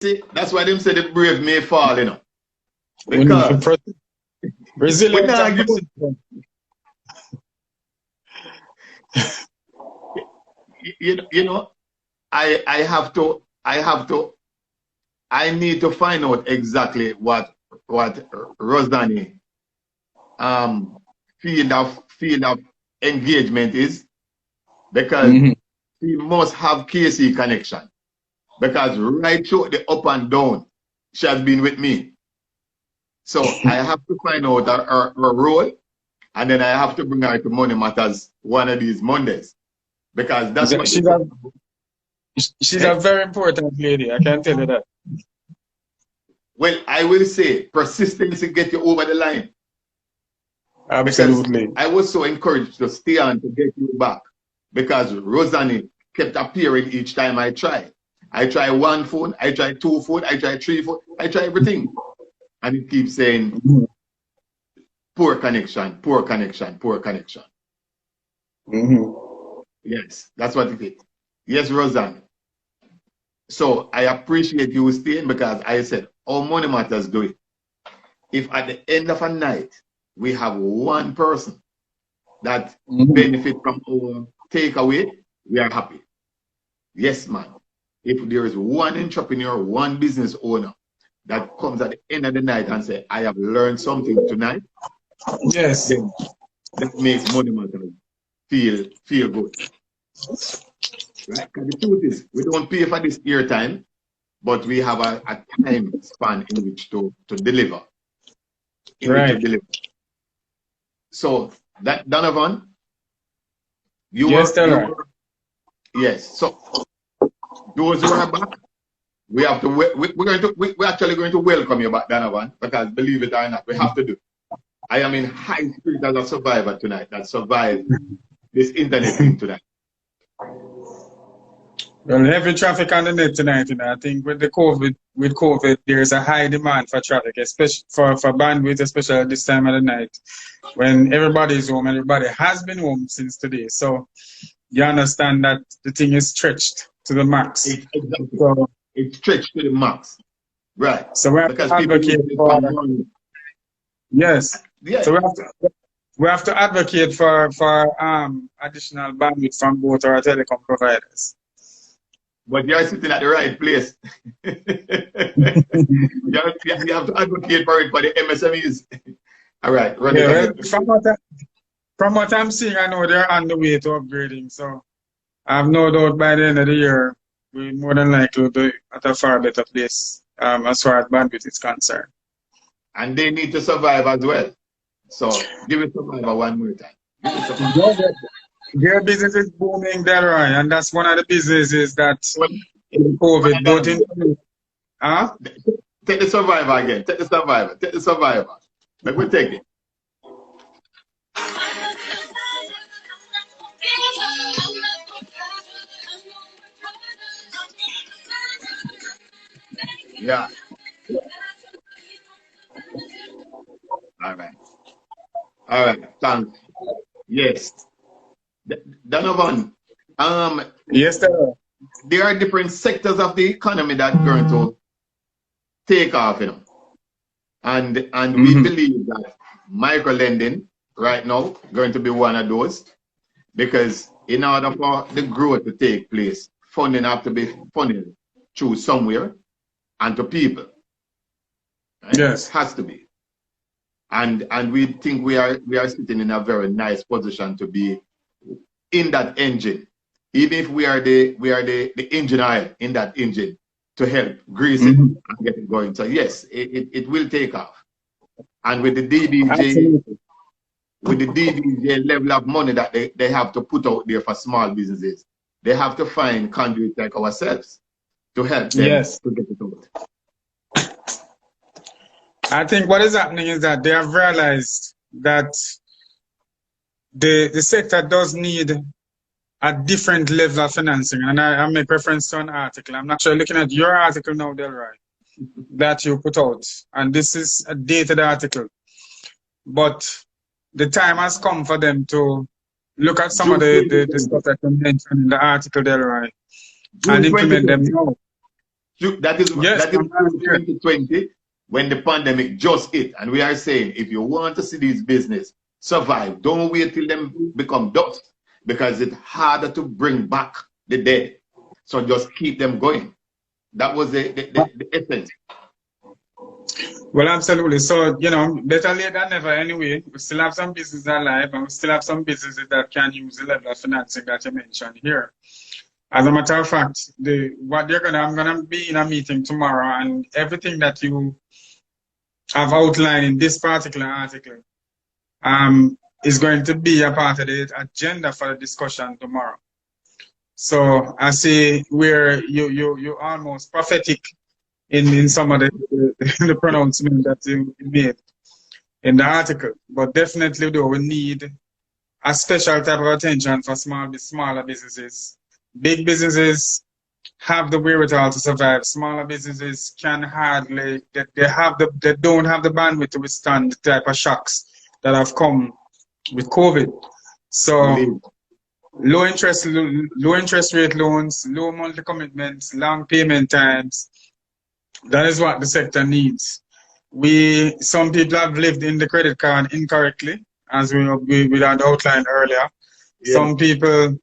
See, that's why them say the brave may fall, you know. Because resilient. You know, I need to find out exactly what Rosanny field of engagement is, because she must have KC connection, because right through the up and down she has been with me. So I have to find out her role, and then I have to bring her to Money Matters one of these Mondays, because that's what she's a very important lady, I can tell you that. Well, I will say persistence will get you over the line. Absolutely. Because I was so encouraged to stay on to get you back, because Rosanny kept appearing each time I tried. I try one phone, I try two phone, I try three phone, I try everything. And it keeps saying, poor connection, poor connection, poor connection. Yes, that's what it is. Yes, Rosanny. So I appreciate you staying, because I said, all Money Matters do it. If at the end of a night, we have one person that benefit from our takeaway, we are happy. Yes, man. If there is one entrepreneur, one business owner that comes at the end of the night and say, I have learned something tonight, yes, then that makes Money Matters feel good. Right? Because the truth is, we don't pay for this airtime, but we have a time span in which to deliver. So that Donovan, yes. So those who are back, we're actually going to welcome you back, Donovan, because believe it or not, we have to do. I am in high spirit as a survivor tonight that survived this internet thing tonight. Well, heavy traffic on the net tonight, you know. I think with COVID, there's a high demand for traffic, especially for bandwidth, especially at this time of the night, when everybody's home. Everybody has been home since today, so you understand that the thing is stretched to the max. Exactly. So it's stretched to the max, right? So we have to advocate for. Yes. Yeah. So we have to advocate for additional bandwidth from both our telecom providers. But you're sitting at the right place. you have to advocate for it for the MSMEs. All right. Yeah, well, from what I'm seeing, I know they're on the way to upgrading. So I have no doubt by the end of the year, we more than likely will be at a far better place as far as bandwidth is concerned. And they need to survive as well. So give it Survivor one more time. Their business is booming, Delroy, and that's one of the businesses that in COVID don't include. Huh? Take the Survivor again. Take the Survivor. Take the Survivor. Let me take it. Yeah. All right. All right. Thanks. Yes. Donovan, yes, sir. There are different sectors of the economy that are going to take off, you know. And we believe that micro lending right now going to be one of those, because in order for the growth to take place, funding have to be funded through somewhere and to people. Right? Yes, it has to be. And we think we are sitting in a very nice position to be in that engine, even if we are the engine oil in that engine to help grease it and get it going. So yes, it will take off. And with the DBJ, level of money that they have to put out there for small businesses, they have to find conduits like ourselves to help them to get it out. I think what is happening is that they have realized that the sector does need a different level of financing. And I make reference to an article. I'm actually looking at your article now, Delroy, that you put out. And this is a dated article. But the time has come for them to look at some of the stuff that you mentioned in the article, Delroy, and implement them now. That is Yes, that is 2020 when the pandemic just hit, and we are saying if you want to see these business survive, don't wait till them become dust, because it's harder to bring back the dead. So just keep them going. That was the essence. Well, absolutely. So, you know, better late than never anyway. We still have some businesses alive, and we still have some businesses that can use the level of financing that you mentioned here. As a matter of fact, I'm gonna be in a meeting tomorrow, and everything that you have outlined in this particular article is going to be a part of the agenda for the discussion tomorrow. So I see where you almost prophetic in some of the pronouncement that you made in the article. But definitely though, we need a special type of attention for smaller businesses. Big businesses have the wherewithal to survive. Smaller businesses can hardly, they don't have the bandwidth to withstand the type of shocks that have come with COVID. So low interest rate loans, low monthly commitments, long payment times. That is what the sector needs. Some people have lived in the credit card incorrectly, as we had outlined earlier. Yeah. Some people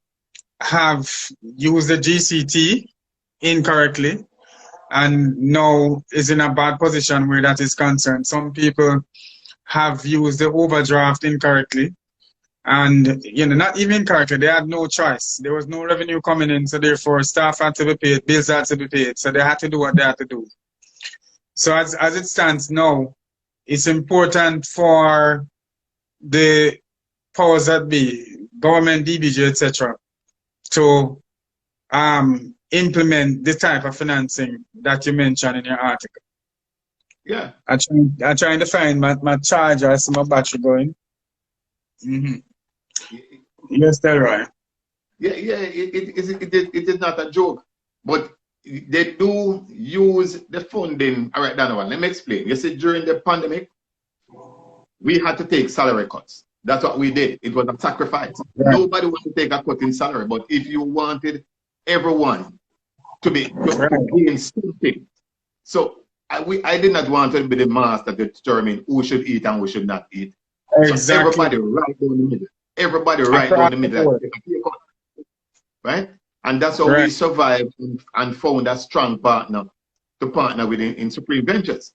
have used the GCT incorrectly and now is in a bad position where that is concerned. Some people have used the overdraft incorrectly, and you know, not even incorrectly, they had no choice. There was no revenue coming in, so therefore staff had to be paid, bills had to be paid, so they had to do what they had to do. So as it stands now, it's important for the powers that be, government, DBG, etc., to implement the type of financing that you mentioned in your article. Yeah. I'm trying to find my charger. I see my battery going. Yes, Delroy. Yeah, it is not a joke, but they do use the funding. All right, Donovan, let me explain. You see, during the pandemic, we had to take salary cuts. That's what we did. It was a sacrifice. Right. Nobody wanted to take a cut in salary, but if you wanted everyone to gain something, so I did not want to be the master to determine who should eat and who should not eat. Exactly. So everybody right down the middle. Everybody right down the middle. Right? And that's how we survived and found a strong partner to partner with in Supreme Ventures.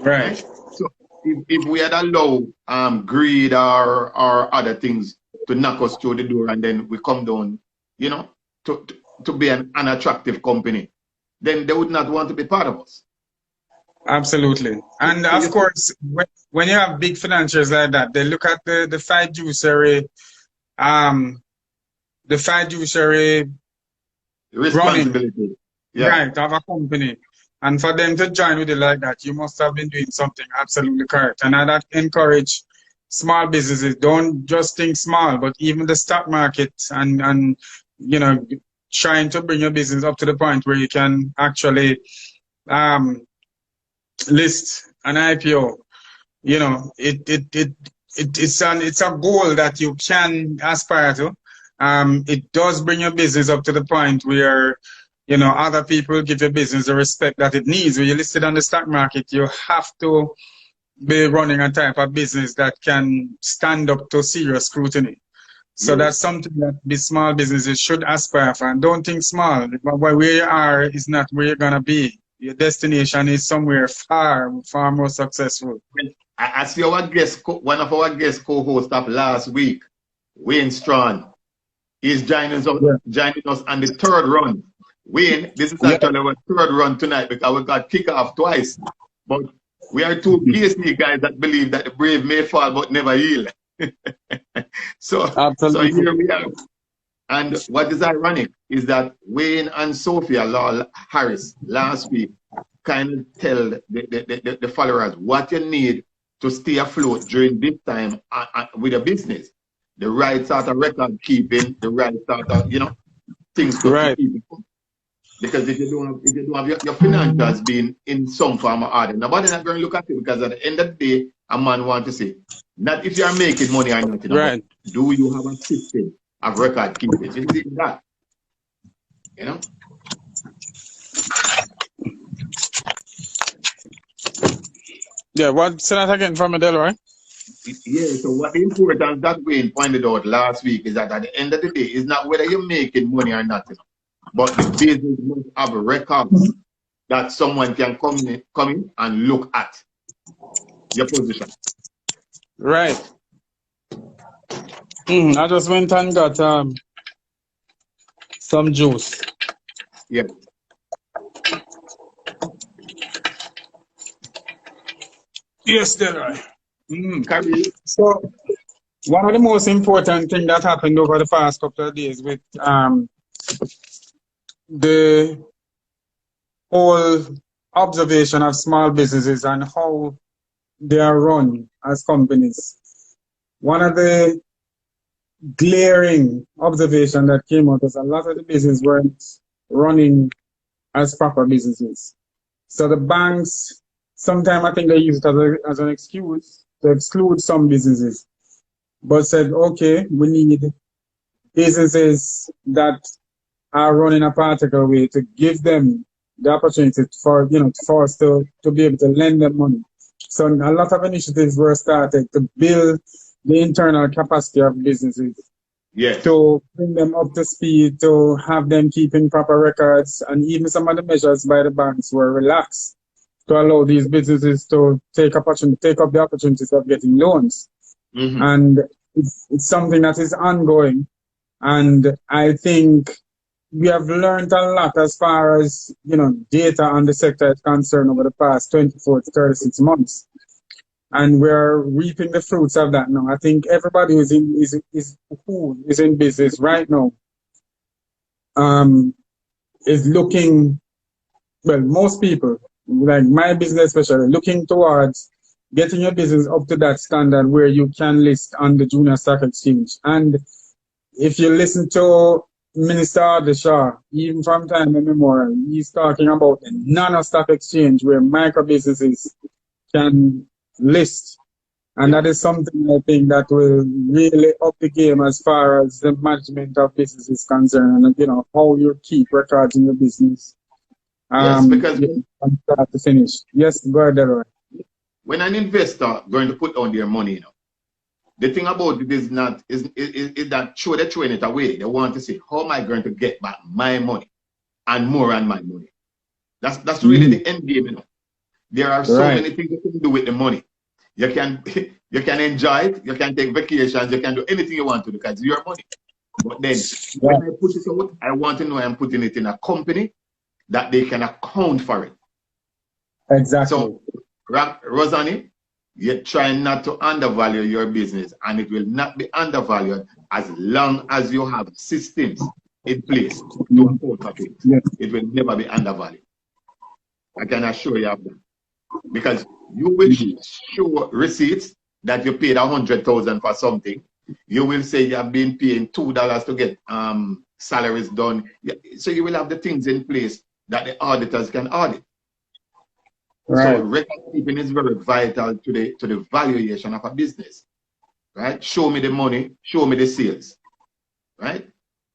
Right. So if we had allowed greed or other things to knock us through the door, and then we come down, you know, to be an unattractive company, then they would not want to be part of us. Absolutely. And of course, when you have big financiers like that, they look at the fiduciary responsibility, right, of a company. And for them to join with you like that, you must have been doing something absolutely correct. And I'd encourage small businesses, don't just think small, but even the stock market and you know, trying to bring your business up to the point where you can actually list an IPO. You know, it's a goal that you can aspire to. It does bring your business up to the point where, you know, other people give your business the respect that it needs. When you're listed on the stock market, you have to be running a type of business that can stand up to serious scrutiny. So that's something that the small businesses should aspire for. And don't think small. Where you are is not where you're going to be. Your destination is somewhere far, far more successful. I see our guest, one of our guest co-hosts of last week, Wayne Strawn, is joining us on the third run. Wayne, this is actually our third run tonight because we got kicked off twice. But we are two PSP guys that believe that the brave may fall but never yield. So here we are. And what is ironic is that Wayne and Sophia Harris last week kind of tell the followers what you need to stay afloat during this time with a business. The right sort of record keeping, the right sort of, you know, things to keep. Because if you don't have your financials being in some form or other, nobody's not going to look at it, because at the end of the day, a man wants to say, not if you are making money or not, but do you have a system of record keeping? It's that, you know? Yeah, what say that again from Delroy? Yeah, so what the importance that Wayne pointed out last week is that at the end of the day, it's not whether you're making money or not, but the business must have records that someone can come in and look at your position. Right. I just went and got some juice. Yeah. Yes, Delroy. So one of the most important things that happened over the past couple of days with the whole observation of small businesses and how they are run as companies. One of the glaring observation that came out was a lot of the businesses weren't running as proper businesses. So the banks, sometimes I think they use it as an excuse to exclude some businesses, but said, okay, we need businesses that are running a particular way to give them the opportunity for, for us to be able to lend them money. So a lot of initiatives were started to build the internal capacity of businesses. Yes. To bring them up to speed, to have them keeping proper records, and even some of the measures by the banks were relaxed to allow these businesses to take up the opportunities of getting loans. And it's something that is ongoing. And I think we have learned a lot as far as, data on the sector is concerned over the past 24 to 36 months. And we're reaping the fruits of that now. I think everybody who is in business right now is looking, well, most people, like my business especially, looking towards getting your business up to that standard where you can list on the Junior Stock Exchange. And if you listen to Minister Ardeshaw, even from time immemorial, he's talking about the nano stock exchange where micro businesses can list. And that is something I think that will really up the game as far as the management of business is concerned, and how you keep records in your business. Yes, because from start to finish. Yes, go ahead, Delroy. When an investor going to put on their money, the thing about it is not is that they're throwing it away. They want to say, how am I going to get back my money and more on my money? That's really the end game, There are so many things you can do with the money. You can enjoy it, you can take vacations, you can do anything you want to because it's your money. But then when I put it out, I want to know I'm putting it in a company that they can account for it. Exactly. So Rosanny, you're trying not to undervalue your business, and it will not be undervalued as long as you have systems in place to account for it. Yes. It will never be undervalued. I can assure you of that. Because you will show receipts that you paid $100,000 for something. You will say you have been paying $2 to get salaries done. So you will have the things in place that the auditors can audit. Right. So record keeping is very vital to the valuation of a business. Right? Show me the money, show me the sales. Right?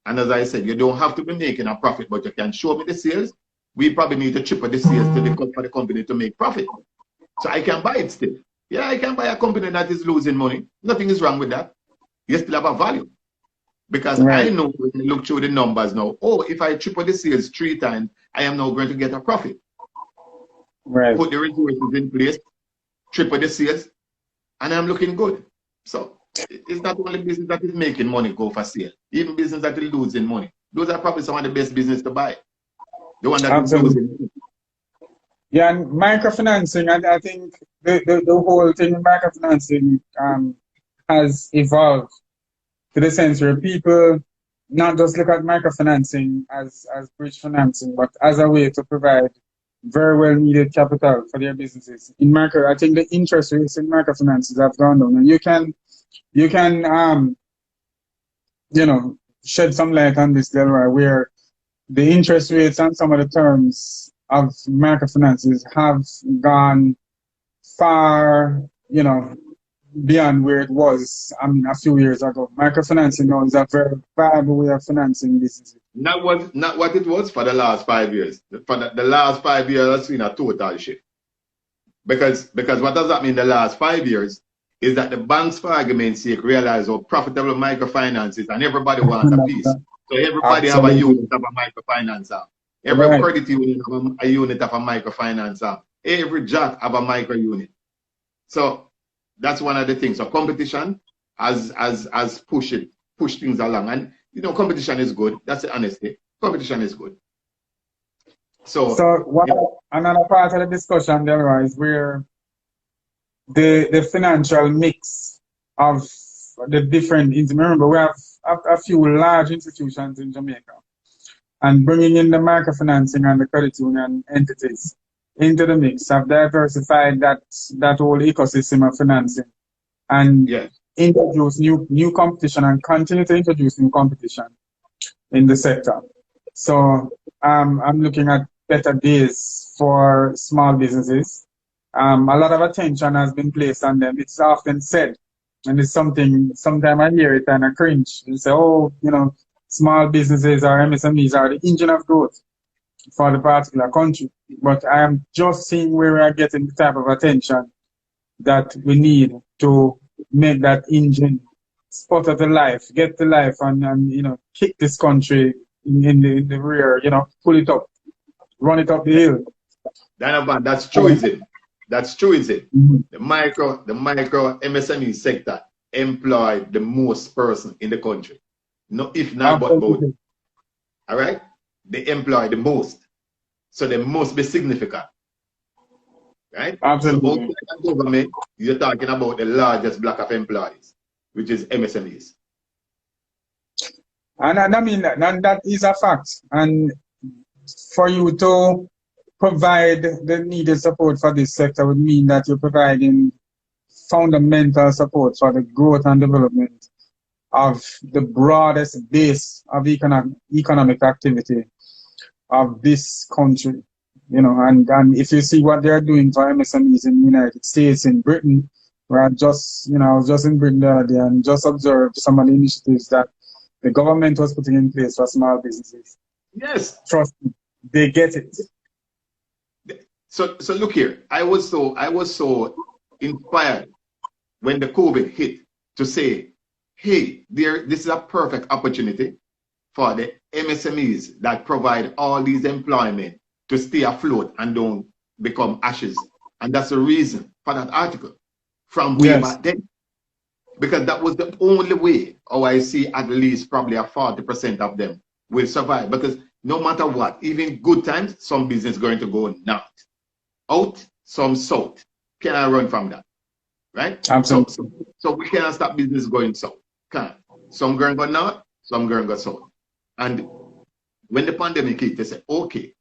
And as I said, you don't have to be making a profit, but you can show me the sales. We probably need to triple the sales for the company to make profit. So I can buy it still. Yeah, I can buy a company that is losing money. Nothing is wrong with that. You still have a value. Because I know when you look through the numbers now, if I triple the sales 3 times, I am now going to get a profit. Right. Put the resources in place, triple the sales, and I'm looking good. So it's not only business that is making money go for sale. Even business that is losing money. Those are probably some of the best business to buy. The one that is losing. Yeah, and microfinancing, I think the whole thing in microfinancing has evolved to the sense where people not just look at microfinancing as bridge financing, but as a way to provide very well needed capital for their businesses. I think the interest rates in microfinances have gone down, and you can shed some light on this, Delroy, where the interest rates and some of the terms of microfinances have gone far, beyond where it was, a few years ago. Microfinancing now is a very viable way of financing businesses. Not what it was for the last 5 years. For the last 5 years, I've seen a total shift. Because what does that mean in the last 5 years is that the banks, for argument's sake, realize how profitable microfinance is, and everybody wants a piece. So everybody have a unit of a microfinance app. Every credit union have a unit of a microfinance app. Every job have a micro unit. So that's one of the things. So competition has pushed things along. And you know, competition is good. That's the honesty. Competition is good. So what another part of the discussion there is where the financial mix of the different, remember we have a few large institutions in Jamaica, and bringing in the microfinancing and the credit union entities into the mix have diversified that whole ecosystem of financing, and introduce new competition and continue to introduce new competition in the sector. So I'm looking at better days for small businesses. A lot of attention has been placed on them. It's often said, and it's something, sometimes I hear it and I cringe and say, oh, you know, small businesses or MSMEs are the engine of growth for the particular country. But I am just seeing where we are getting the type of attention that we need to make that engine sputter to life, get to life, and you know, kick this country in the rear, you know, pull it up, run it up the hill. Donovan, that's true, is it? That's true, is it? Mm-hmm. The micro MSME sector employ the most person in the country. No, if not but both. All right? They employ the most. So they must be significant. Right? Absolutely. So government, you're talking about the largest block of employees, which is MSMEs. And I mean, that is a fact. And for you to provide the needed support for this sector would mean that you're providing fundamental support for the growth and development of the broadest base of economic activity of this country. You know, and if you see what they're doing for MSMEs in the United States, in Britain, where I was just in Britain the other day and just observed some of the initiatives that the government was putting in place for small businesses. Yes. Trust me, they get it. So look here, I was so inspired when the COVID hit to say, hey, this is a perfect opportunity for the MSMEs that provide all these employment to stay afloat and don't become ashes. And that's the reason for that article from way back then. Because that was the only way, or I see at least probably a 40% of them will survive. Because no matter what, even good times, some business going to go north. Out, some south. Can I run from that? Right? Absolutely. So we cannot stop business going south. Can't. Some going to go north, some going to go south. And when the pandemic hit, they said, okay,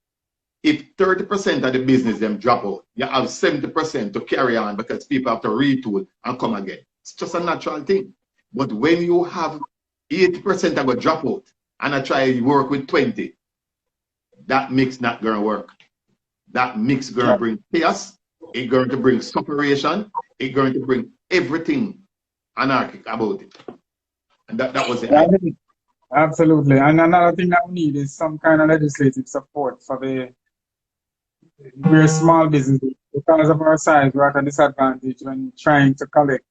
if 30% of the business them drop out, you have 70% to carry on because people have to retool and come again. It's just a natural thing. But when you have 80% that will drop out and I try to work with 20, that mix not going to work. That mix going to bring chaos. It's going to bring separation. It's going to bring everything anarchic about it. And that was it. Absolutely. And another thing that we need is some kind of legislative support for we're small businesses. Because of our size, we're at a disadvantage when trying to collect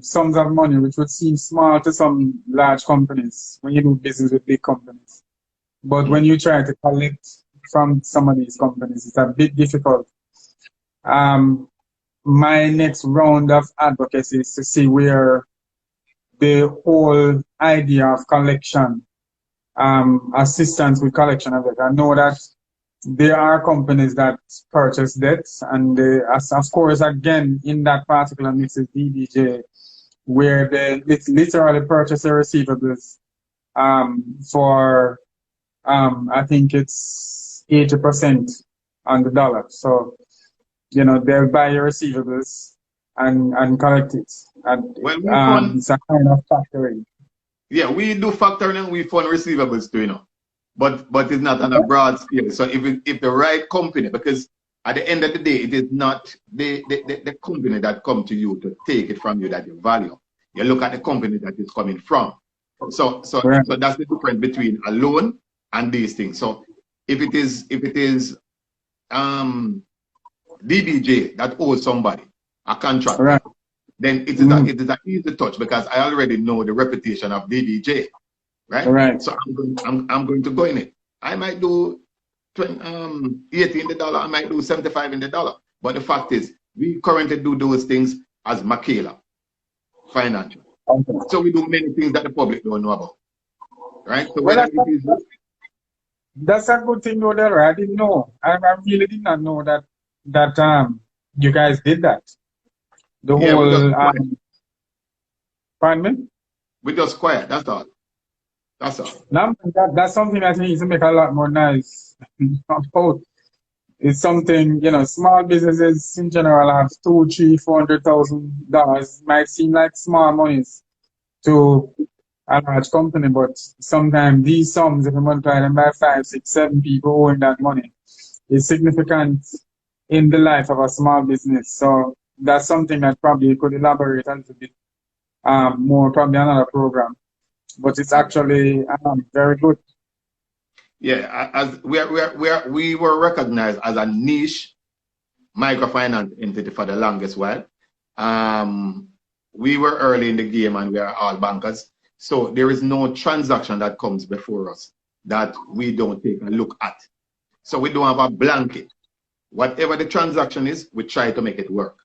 sums of money, which would seem small to some large companies when you do business with big companies. But when you try to collect from some of these companies, it's a bit difficult. My next round of advocacy is to see where the whole idea of collection, assistance with collection of it. I know that there are companies that purchase debts, and of course, again, in that particular mix is DBJ, where they literally purchase the receivables for, I think it's 80% on the dollar. So, you know, they'll buy your receivables and collect it. And, it's a kind of factoring. Yeah, we do factoring and we fund receivables too, you know. But it's not on a broad scale. So if the right company, because at the end of the day, it is not the company that come to you to take it from you that you value. You look at the company that it's coming from. So that's the difference between a loan and these things. So if it is DBJ that owes somebody a contract, Right. then it is an easy touch because I already know the reputation of DBJ, right? Right. So I'm going to go in it. I might do 80 in the dollar, I might do 75 in the dollar. But the fact is, we currently do those things as Makela Financial. Okay. So we do many things that the public don't know about, right? So Well, whether it is that's a good thing, though, there. I didn't know. I really did not know that you guys did that. The yeah, whole pardon me? we just quiet. That's all. That's all. Now, that's something I think needs to make a lot more noise about. It's something, you know, small businesses in general have $200,000, $300,000. Might seem like small monies to a large company, but sometimes these sums, if you multiply them by 5, 6, 7 people owing that money, is significant in the life of a small business. So that's something that probably you could elaborate a little bit more, probably another program. But it's actually very good. Yeah, as we were recognized as a niche microfinance entity for the longest while. We were early in the game and we are all bankers. So there is no transaction that comes before us that we don't take a look at. So we don't have a blanket. Whatever the transaction is, we try to make it work.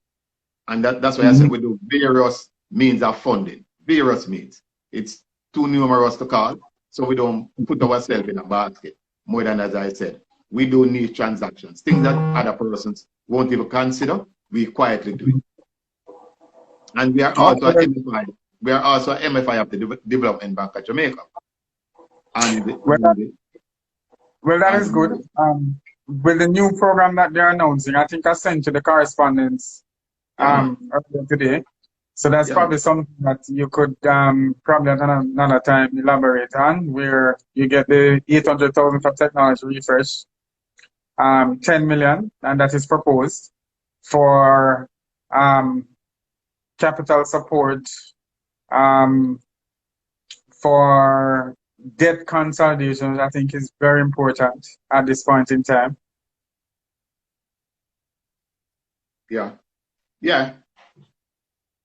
And that's why I said we do various means of funding. Various means. It's too numerous to call. So we don't put ourselves in a basket. More than, as I said, we do need transactions. Things that other persons won't even consider, we quietly do it. And we are also an MFI. We are also an MFI of the Development Bank of Jamaica. And well, that is good. With the new program that they're announcing, I think I sent you the correspondence earlier today. So that's probably something that you could probably another time elaborate on, where you get the 800,000 for technology refresh, 10 million, and that is proposed for capital support for debt consolidation. I think is very important at this point in time. Yeah,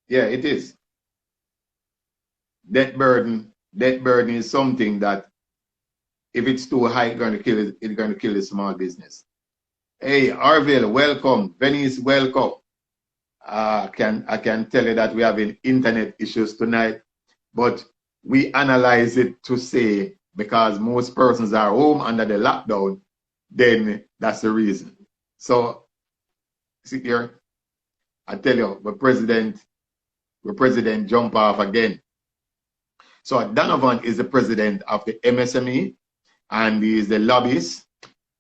it is. Debt burden is something that if it's too high, it's going to kill the small business. Hey, Arville, welcome. Venice, welcome. I can tell you that we have internet issues tonight, but we analyze it to say because most persons are home under the lockdown, then that's the reason. So, see here, I tell you, the president jump off again. So Donovan is the president of the MSME, and he is the lobbyist,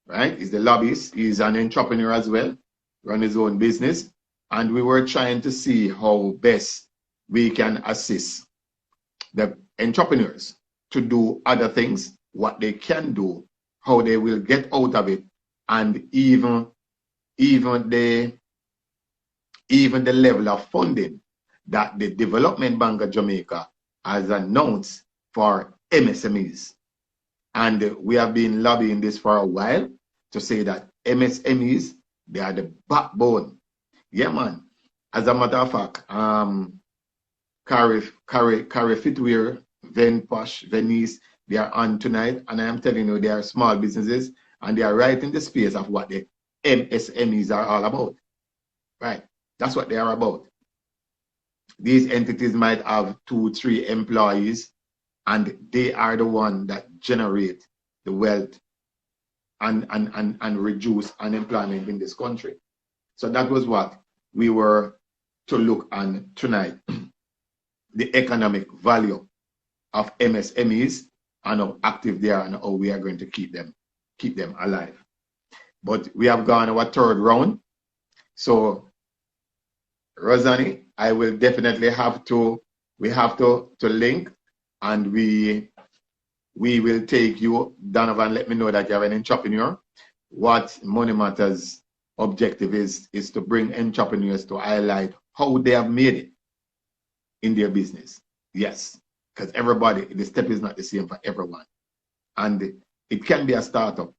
right? He's the lobbyist. He's an entrepreneur as well, run his own business. And we were trying to see how best we can assist the entrepreneurs to do other things, what they can do, how they will get out of it, and even the level of funding that the Development Bank of Jamaica has announced for MSMEs. And we have been lobbying this for a while to say that MSMEs, they are the backbone. Yeah, man. As a matter of fact, Carry Fitwear, Posh, Venice, they are on tonight. And I am telling you, they are small businesses and they are right in the space of what the MSMEs are all about. Right? That's what they are about. These entities might have 2, 3 employees, and they are the one that generate the wealth and reduce unemployment in this country. So that was what we were to look on tonight. The economic value of MSMEs and how active they are and how we are going to keep them alive. But we have gone our 3rd round. So Rosanny, I will definitely we have to link, and we will take you. Donovan, let me know that you have an entrepreneur. What Money Matters objective is to bring entrepreneurs to highlight how they have made it in their business. Yes, because everybody, the step is not the same for everyone. And it can be a startup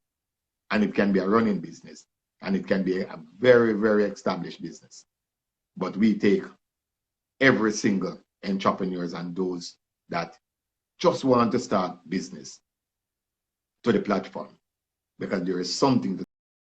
and it can be a running business. and it can be a very, very established business. But we take every single entrepreneurs and those that just want to start business to the platform, because there is something to